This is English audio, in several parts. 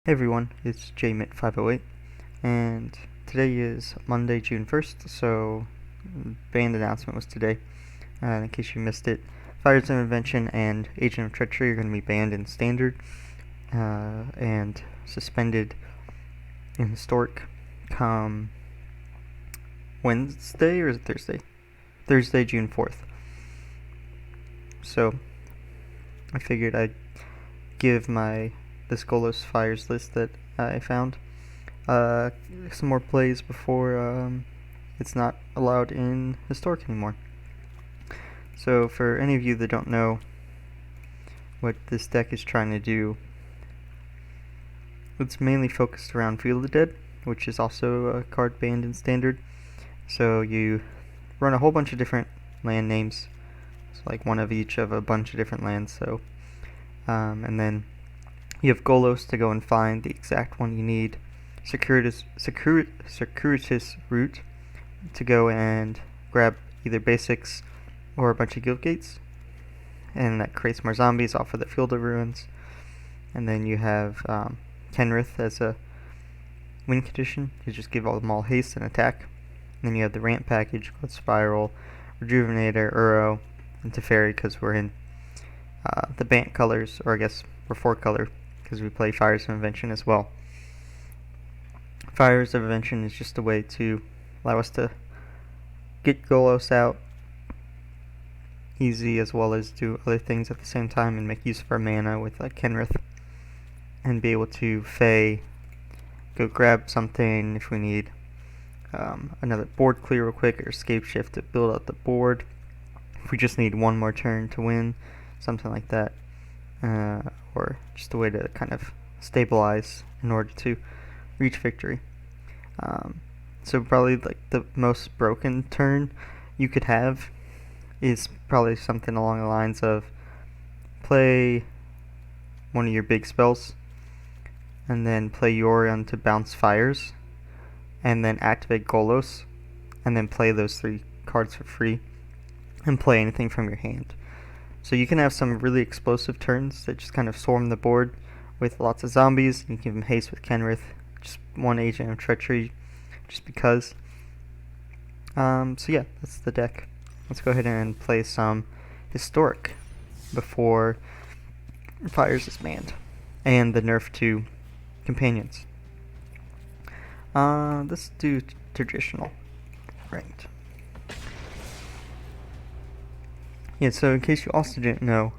Hey everyone, it's JMIT508, and today is Monday, June 1st, so band announcement was today. In case you missed it, Fires of Invention and Agent of Treachery are going to be banned in Standard and suspended in Historic come Wednesday, or is it Thursday? Thursday, June 4th. So I figured I'd give this Golos Fires list that I found some more plays before it's not allowed in Historic anymore. So for any of you that don't know what this deck is trying to do, it's mainly focused around Field of the Dead, which is also a card banned in Standard. So you run a whole bunch of different land names, it's like one of each of a bunch of different lands. So and then you have Golos to go and find the exact one you need, Circuitous Route to go and grab either basics or a bunch of guild gates, and that creates more zombies off of the Field of Ruins. And then you have Kenrith as a win condition. You just give them all haste and attack. And then you have the ramp package, Golos Spiral, Rejuvenator, Uro, and Teferi, because we're in the Bant colors, or I guess we're 4-color, because we play Fires of Invention as well. Fires of Invention is just a way to allow us to get Golos out easy, as well as do other things at the same time and make use of our mana with Kenrith, and be able to go grab something if we need another board clear real quick, or escape shift to build out the board if we just need one more turn to win, something like that, or just a way to kind of stabilize in order to reach victory. So probably like the most broken turn you could have is probably something along the lines of play one of your big spells, and then play Yorion to bounce Fires, and then activate Golos, and then play those 3 cards for free, and play anything from your hand. So you can have some really explosive turns that just kind of swarm the board with lots of zombies. You can give them haste with Kenrith, just one Agent of Treachery, just because. So yeah, that's the deck. Let's go ahead and play some Historic before Fires is banned, and the nerf to Companions. Let's do traditional ranked. Yeah, so in case you also didn't know,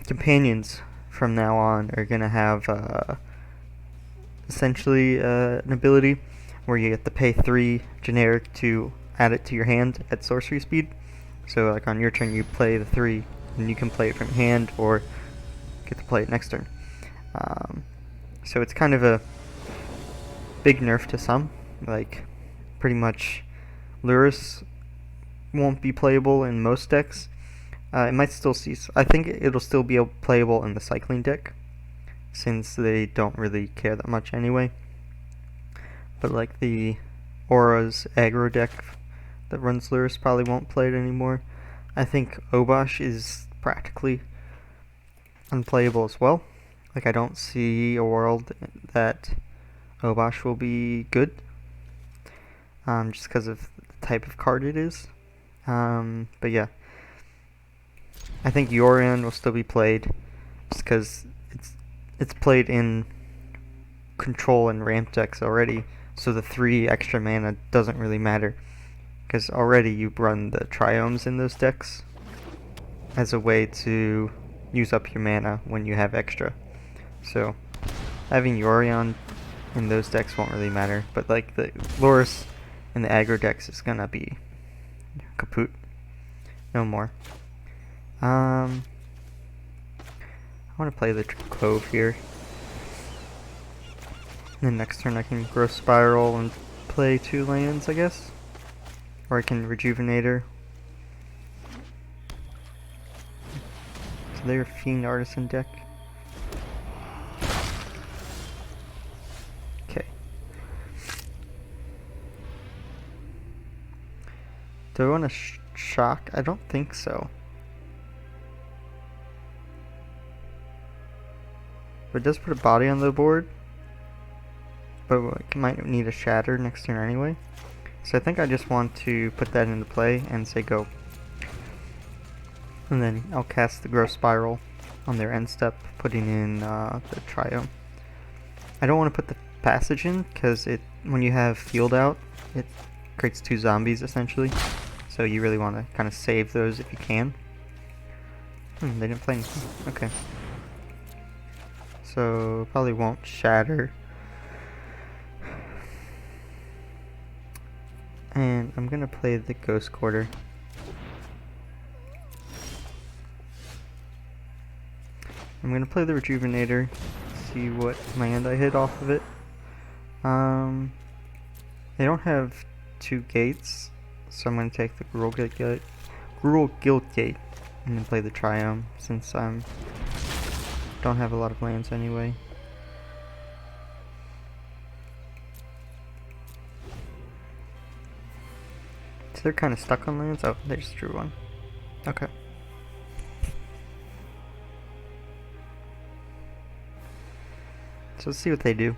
Companions from now on are going to have essentially an ability where you get to pay 3 generic to add it to your hand at sorcery speed. So like on your turn you play the 3, and you can play it from hand or get to play it next turn. So it's kind of a big nerf to some, like pretty much Lurrus won't be playable in most decks. It might still I think it'll still be playable in the cycling deck, since they don't really care that much anyway. But like the Aura's aggro deck that runs Lurrus probably won't play it anymore. I think Obosh is practically unplayable as well. Like I don't see a world that Obosh will be good, just because of the type of card it is. But yeah, I think Yorion will still be played, just because it's played in control and ramp decks already, so the 3 extra mana doesn't really matter, because already you run the Triomes in those decks as a way to use up your mana when you have extra. So having Yorion in those decks won't really matter, but like the Lurrus in the aggro decks is gonna be kaput. No more. I want to play the Clove here. And then next turn I can Golos Spiral and play 2 lands, I guess. Or I can Rejuvenator. So they're a Fiend Artisan deck. Okay. Do I want to shock? I don't think so. it does put a body on the board, but it might need a shatter next turn anyway. So I think I just want to put that into play and say go. And then I'll cast the Golos Spiral on their end step, putting in the Triome. I don't want to put the Passage in, because when you have Field out, it creates 2 zombies essentially. So you really want to kind of save those if you can. They didn't play anything. Okay. So probably won't shatter. And I'm gonna play the Ghost Quarter. I'm gonna play the Rejuvenator, see what land I hit off of it. They don't have 2 gates, so I'm gonna take the Gruul Guild Gate and then play the Triome, since I don't have a lot of lands anyway. So they're kind of stuck on lands. Oh, they just drew one. Okay. So let's see what they do.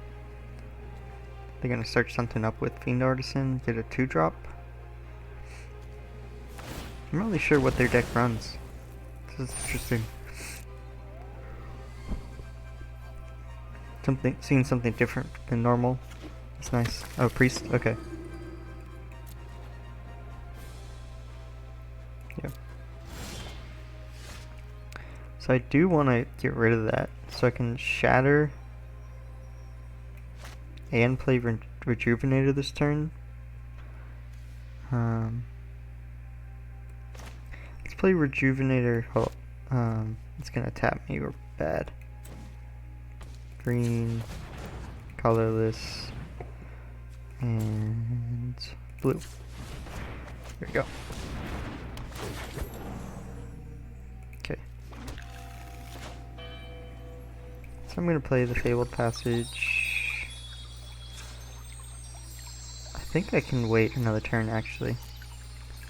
They're gonna search something up with Fiend Artisan, get a 2-drop. I'm not really sure what their deck runs. This is interesting. Seeing something different than normal. It's nice. Oh, Priest. Okay. Yeah. So I do want to get rid of that, so I can shatter and play Rejuvenator this turn. Let's play Rejuvenator. It's gonna tap me or bad. Green, colorless, and blue. There we go. Okay. So I'm gonna play the Fabled Passage. I think I can wait another turn actually.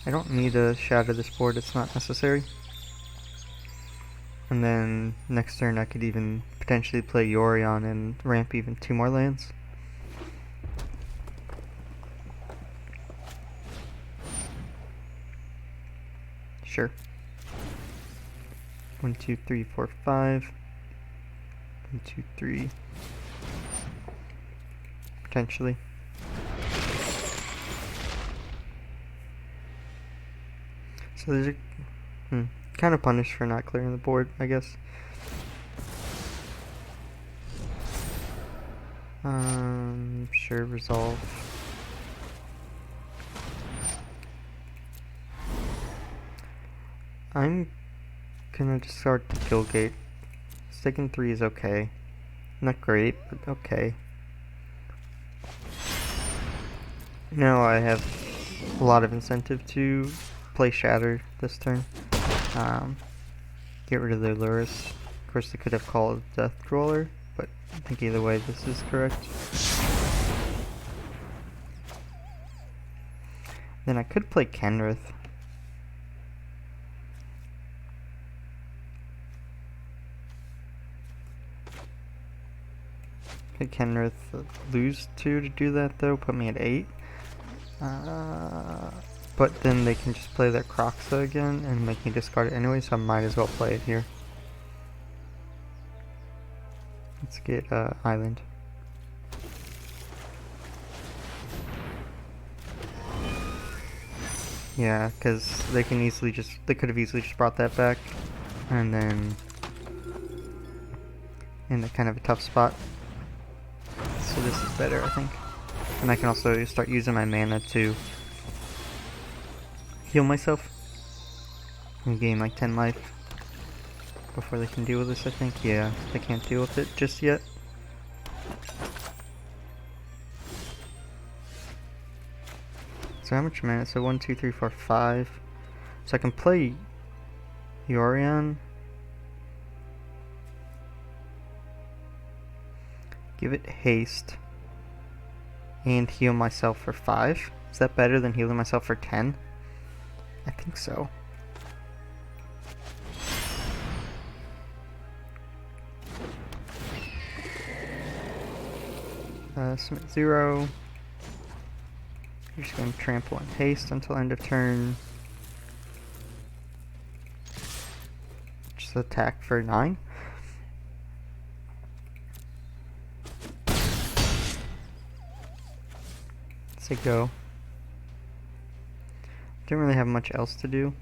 I don't need to shatter this board, it's not necessary. And then next turn I could even potentially play Yorion and ramp even 2 more lands. Sure. 1, 2, 3, 4, 5. 1, 2, 3. Potentially. So there's a kind of punished for not clearing the board, I guess. Sure, resolve. I'm gonna discard the Guild Gate. Sticking 3 is okay. Not great, but okay. Now I have a lot of incentive to play Shatter this turn. Get rid of their Lurrus. Of course, they could have called Death Crawler, but I think either way this is correct. Then I could play Kenrith. Could Kenrith lose 2 to do that though? Put me at 8. But then they can just play their Croxa again and make me discard it anyway, so I might as well play it here. Let's get Island. Yeah, because they could have easily just brought that back, and then in a kind of a tough spot. So this is better, I think. And I can also start using my mana to heal myself and gain like 10 life before they can deal with this, I think. Yeah, they can't deal with it just yet. So how much mana? So 1, 2, 3, 4, 5. So I can play Yorion. Give it haste. And heal myself for 5. Is that better than healing myself for 10? I think so. Submit 0. You're just going to trample and haste until end of turn. Just attack for 9. Say go. Didn't really have much else to do.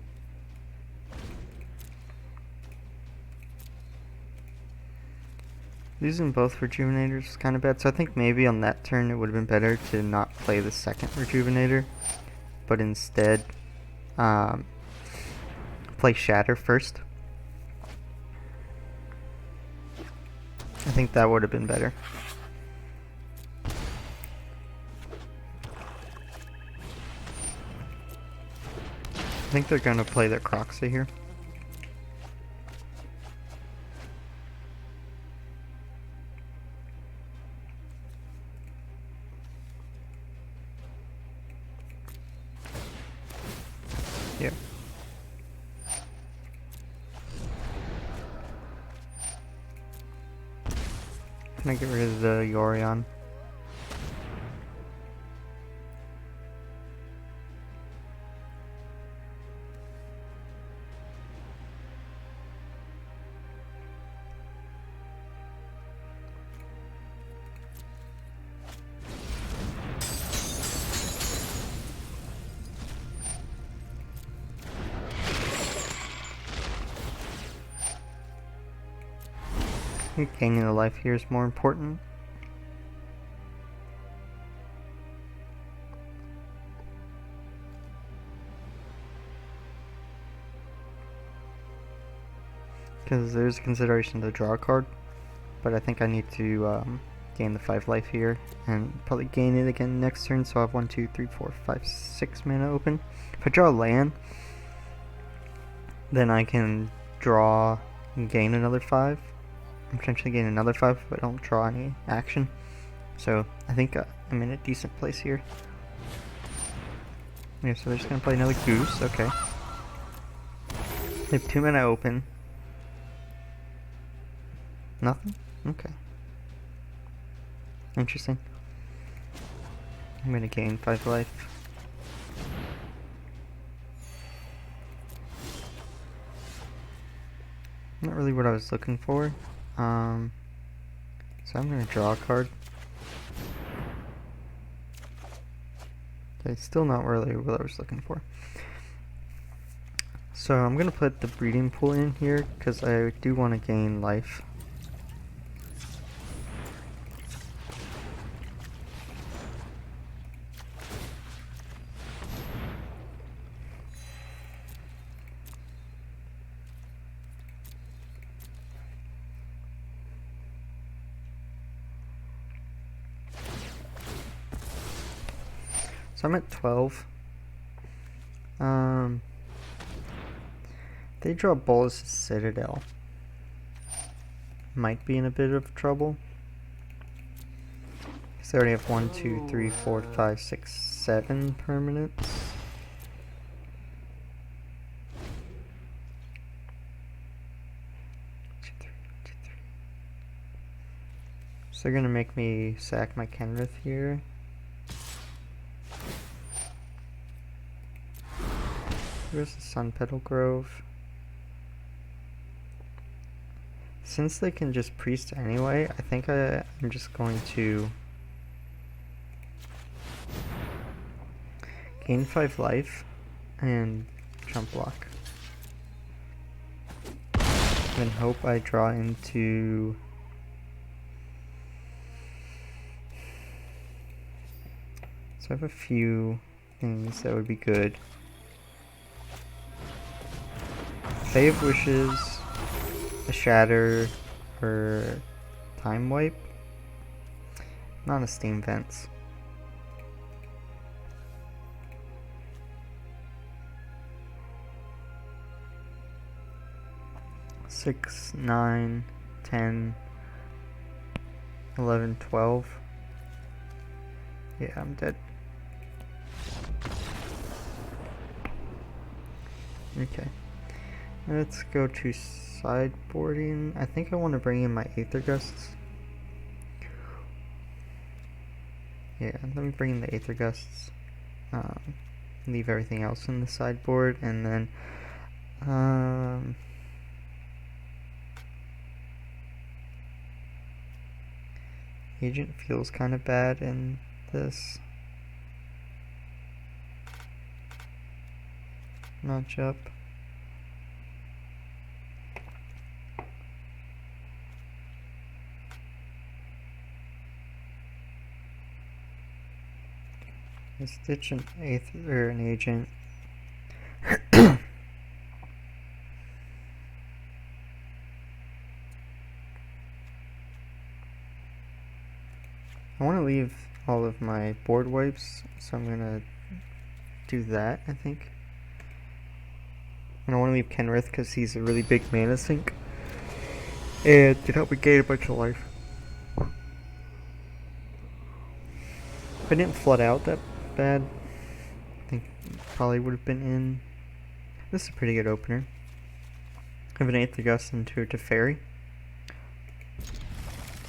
Losing both Rejuvenators is kind of bad, so I think maybe on that turn it would have been better to not play the second Rejuvenator, but instead play Shatter first. I think that would have been better. I think they're going to play their Croxy here. Yeah. Can I get rid of the Yorion? I think gaining the life here is more important. Because there's a consideration to draw a card, but I think I need to gain the 5 life here and probably gain it again next turn, so I have 1, 2, 3, 4, 5, 6 mana open. If I draw a land, then I can draw and gain another 5. Potentially gain another 5 if I don't draw any action. So I think I'm in a decent place here. Yeah, so they're just gonna play another Goose, okay. They have 2 mana open. Nothing? Okay. Interesting. I'm gonna gain 5 life. Not really what I was looking for. So I'm gonna draw a card. Okay, still not really what I was looking for. So I'm gonna put the breeding pool in here because I do want to gain life. So I'm at 12. They draw Bolas' Citadel. Might be in a bit of trouble. Because they already have 1, 2, 3, 4, 5, 6, 7 permanents. So they're gonna make me sack my Kenrith here. Where's the Sun Petal Grove? Since they can just priest anyway, I think I'm just going to gain 5 life and jump block. Then hope I draw into so I have a few things that would be good. Fae of Wishes, a Shatter, or Time Wipe. Not a Steam Vents. Six, 9, 10, 11, 12. Yeah, I'm dead. Okay. Let's go to sideboarding. I think I want to bring in my Aether Gusts. Yeah, let me bring in the Aether Gusts. Leave everything else in the sideboard, and then Agent feels kind of bad in this matchup. Let's ditch an Aether or an Agent. I want to leave all of my board wipes, so I'm gonna do that, I think. And I want to leave Kenrith because he's a really big mana sink and can help me gain a bunch of life. If I didn't flood out that bad, I think probably would have been in. This is a pretty good opener. I have an Aether Gust into Teferi.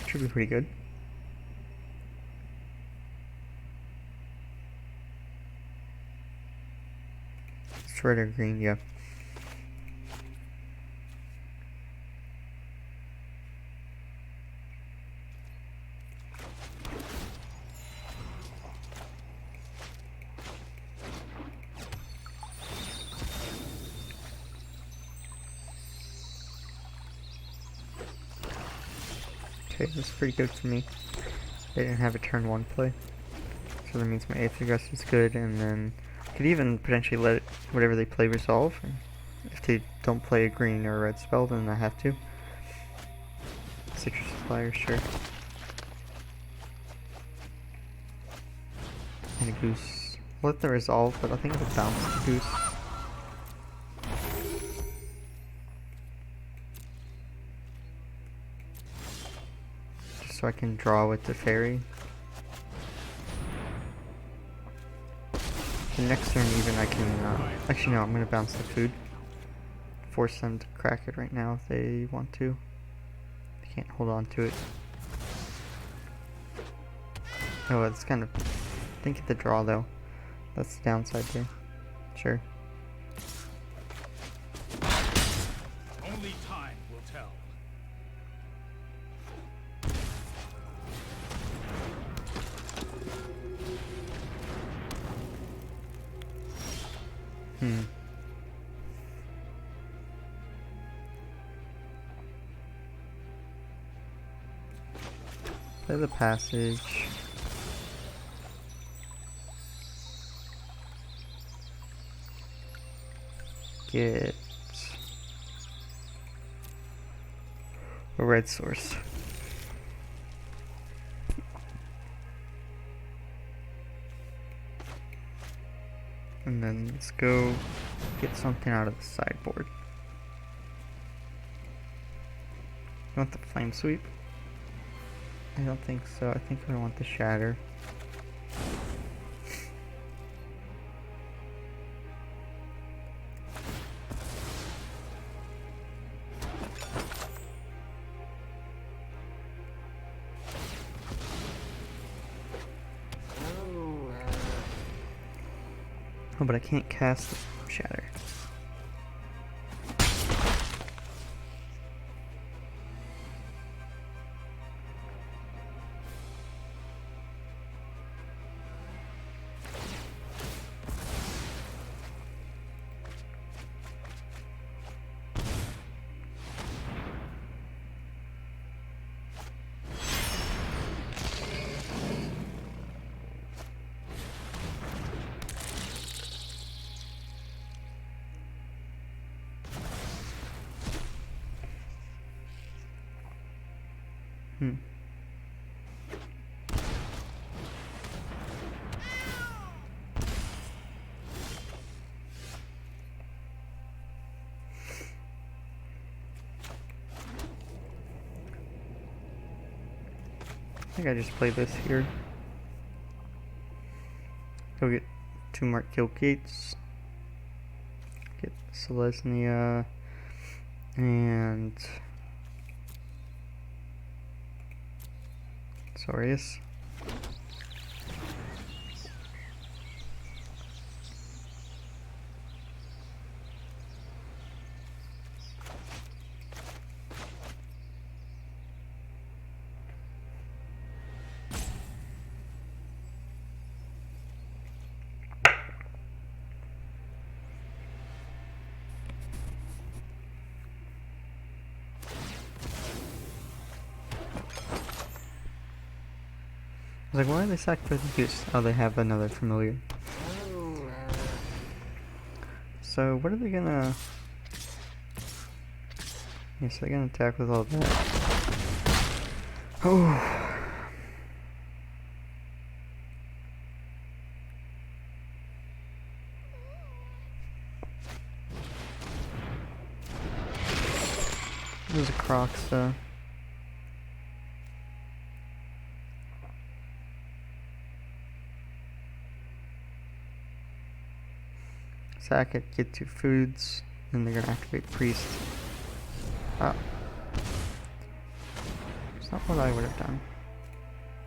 Should be pretty good. It's red or green, yeah. Okay, this is pretty good for me. They didn't have a turn 1 play. So that means my Aether Gust is good, and then I could even potentially let it, whatever they play resolve. And if they don't play a green or a red spell, then I have to. Citrus Fire, sure. And a Goose. I'll let the resolve, but I think it'll bounce the Goose. Just so I can draw with the Fairy. The next turn even I can, actually no, I'm going to bounce the food. Force them to crack it right now if they want to. They can't hold on to it. Oh, it's kind of, think of the draw though. That's the downside there. Sure. Only time will tell. Play the passage. Get a red source. And then let's go get something out of the sideboard. You want the flame sweep? I don't think so. I think I want the shatter. Oh, but I can't cast the shatter. I think I just play this here. Go get 2 Mark Kill Gates. Get Selesnya and Saurius. I was like, why are they sacrificing goose? Oh, they have another familiar. So what are they gonna... Yes, they're gonna attack with all that. Oh. There's a Crocs though. Sack it, get 2 foods, then they're gonna activate Priest. Oh. It's not what I would have done.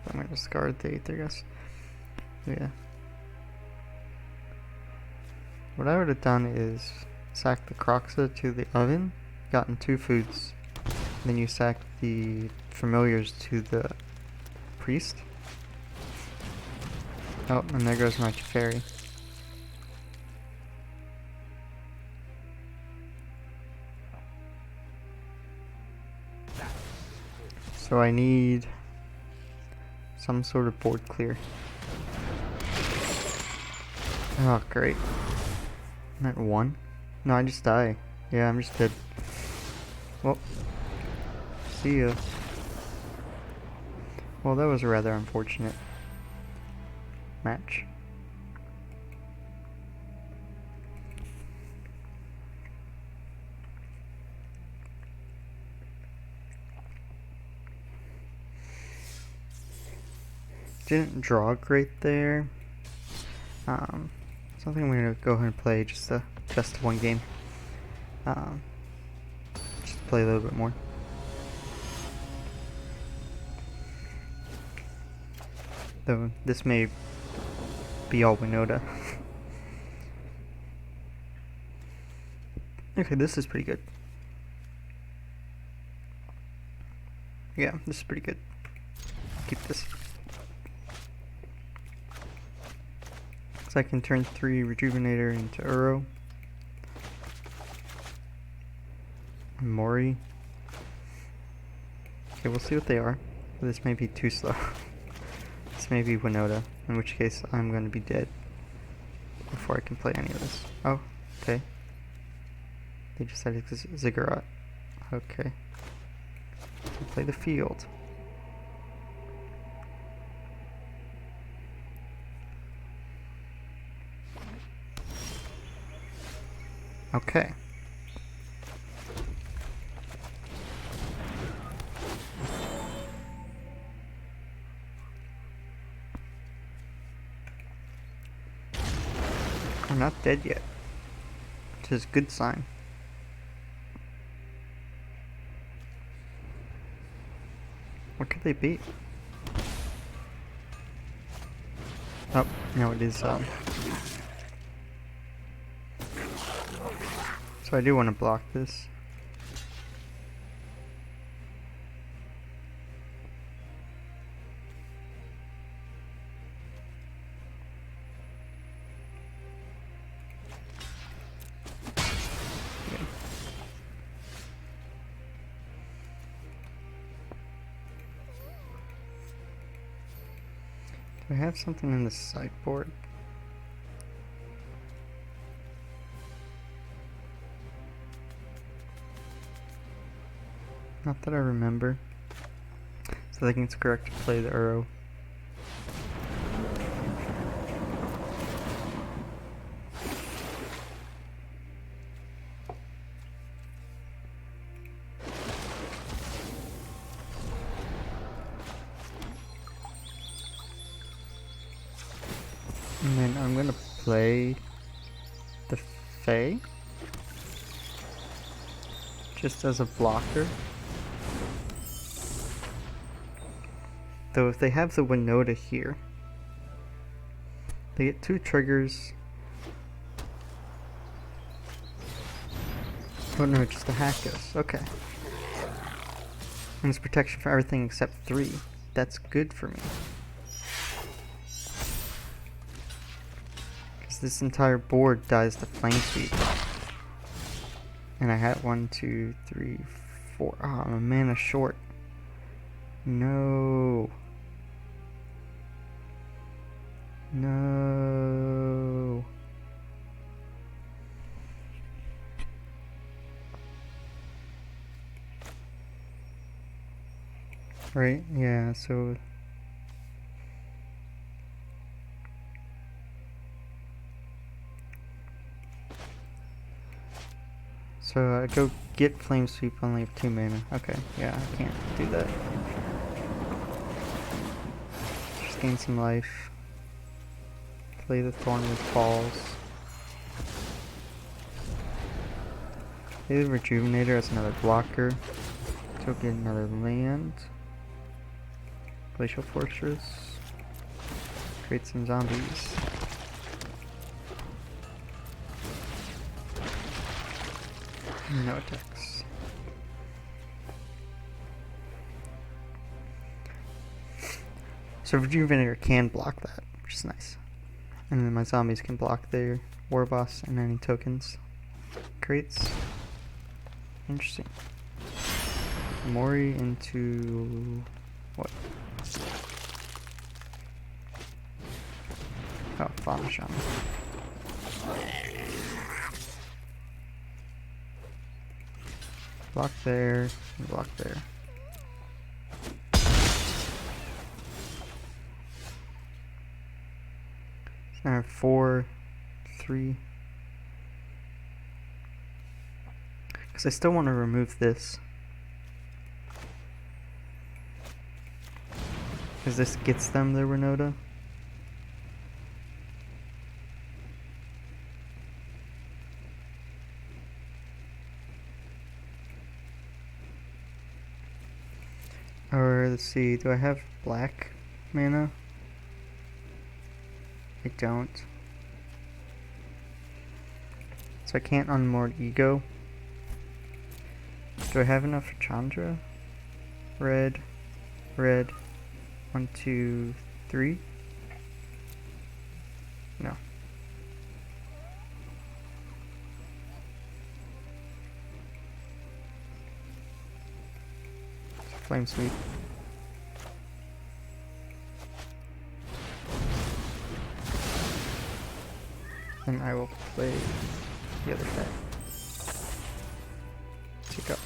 I'm gonna discard the 8th, I guess. Yeah. What I would have done is sack the Croxa to the oven, gotten 2 foods, then you sack the familiars to the priest. Oh, and there goes my Teferi. So I need some sort of board clear. Oh, great. I'm at 1? No, I just die. Yeah, I'm just dead. Well, see ya. Well, that was a rather unfortunate match. Didn't draw great there. So I think I'm gonna go ahead and play just one game. Just to play a little bit more. Though this may be all Winota. Okay, this is pretty good. Yeah, this is pretty good. Keep this. So I can turn 3 Rejuvenator into Uro. And Mori. Okay, we'll see what they are. This may be too slow. This may be Winota, in which case I'm going to be dead before I can play any of this. Oh, okay. They decided to Ziggurat. Okay. We'll play the field. Okay. I'm not dead yet, which is a good sign. What could they be? Oh, no, it is, So I do want to block this. Okay. Do I have something in the sideboard? Not that I remember. So I think it's correct to play the Uro. And then I'm gonna play the Fae just as a blocker. Though if they have the Winota here, they get 2 triggers. Oh no, just a Hakos. Okay. And it's protection for everything except 3. That's good for me. Because this entire board dies to Flame Speed. And I had 1, 2, 3, 4. Oh, I'm a mana short. No. Right? Yeah, so... So go get Flame Sweep, only have 2 mana. Okay, yeah, I can't do that. Just gain some life. Play the Thornwood Falls. Play the Rejuvenator as another blocker. So get another land. Glacial Fortress. Create some zombies. No attacks. So Rejuvenator can block that, which is nice. And then my zombies can block their War Boss and any tokens. Creates. Interesting. Mori into... what? Oh, Vanish on me. Block there, and block there. So now I have 4, 3. Because I still want to remove this. Because this gets them their Renota. Or let's see, do I have black mana? I don't. So I can't unmoored Ego. Do I have enough for Chandra? Red, red, 1, 2, 3. No. Flame Sweep. And I will play the other side. Take up.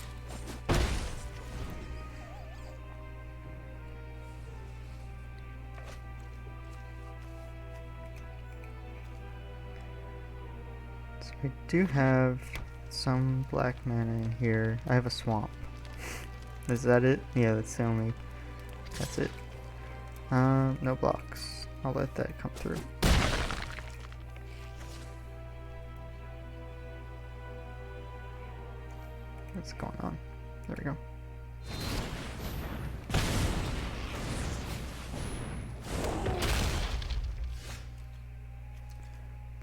So I do have some black mana in here. I have a swamp. Is that it? Yeah, that's the only... that's it. No blocks. I'll let that come through. What's going on? There we go.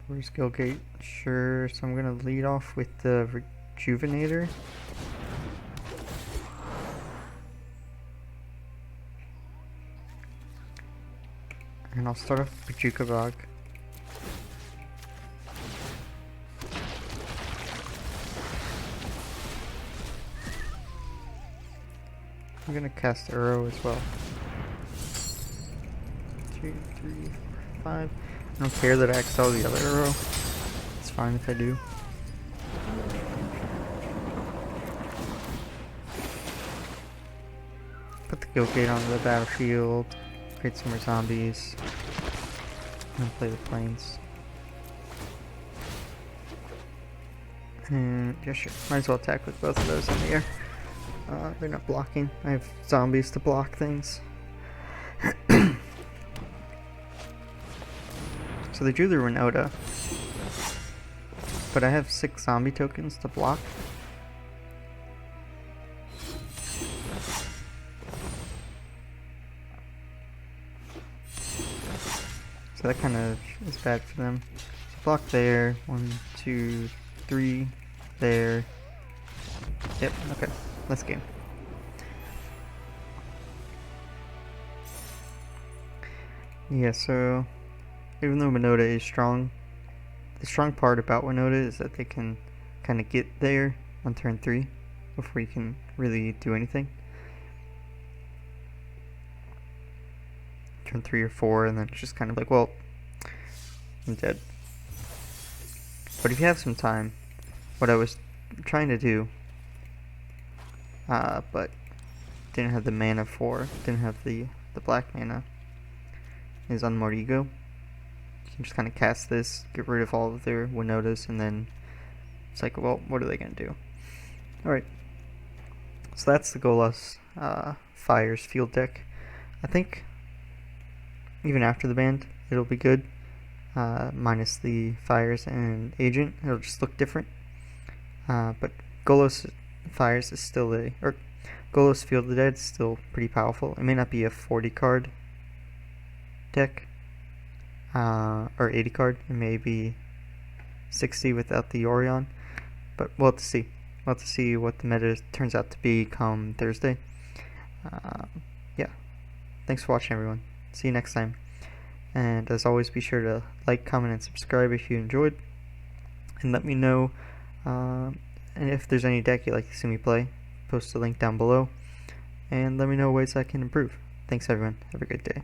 Where's Gilgate? Sure, so I'm gonna lead off with the Rejuvenator. And I'll start off with Jukabog. I'm gonna cast Arrow as well. 2, 3, 4, 5. I don't care that I exile the other arrow. It's fine if I do. Put the Gilgate onto the battlefield. Create some more zombies. And play the planes. And yeah, sure. Might as well attack with both of those in the air. They're not blocking. I have zombies to block things. So they drew the Renota. But I have 6 zombie tokens to block. So that kind of is bad for them. So block there. 1, 2, 3. There. Yep, okay. Let's game. Yeah, so even though Winota is strong, the strong part about Winota is that they can kind of get there on turn 3 before you can really do anything. Turn 3 or 4, and then it's just kind of like, well, I'm dead. But if you have some time, what I was trying to do, but didn't have the mana for, didn't have the black mana, is Unmoored Ego. You can just kind of cast this, get rid of all of their Winotas, and then it's like, well, what are they going to do? Alright, so that's the Golos Fires field deck. I think even after the ban, it'll be good. Minus the Fires and Agent, it'll just look different. But Golos Fires is still Golos Field of the Dead is still pretty powerful. It may not be a 40 card deck, or 80 card. It may be 60 without the Orion, but we'll have to see. We'll have to see what the meta turns out to be come Thursday. Yeah, thanks for watching, everyone. See you next time. And as always, be sure to like, comment, and subscribe if you enjoyed. And let me know and if there's any deck you'd like to see me play. Post a link down below. And let me know ways I can improve. Thanks, everyone. Have a great day.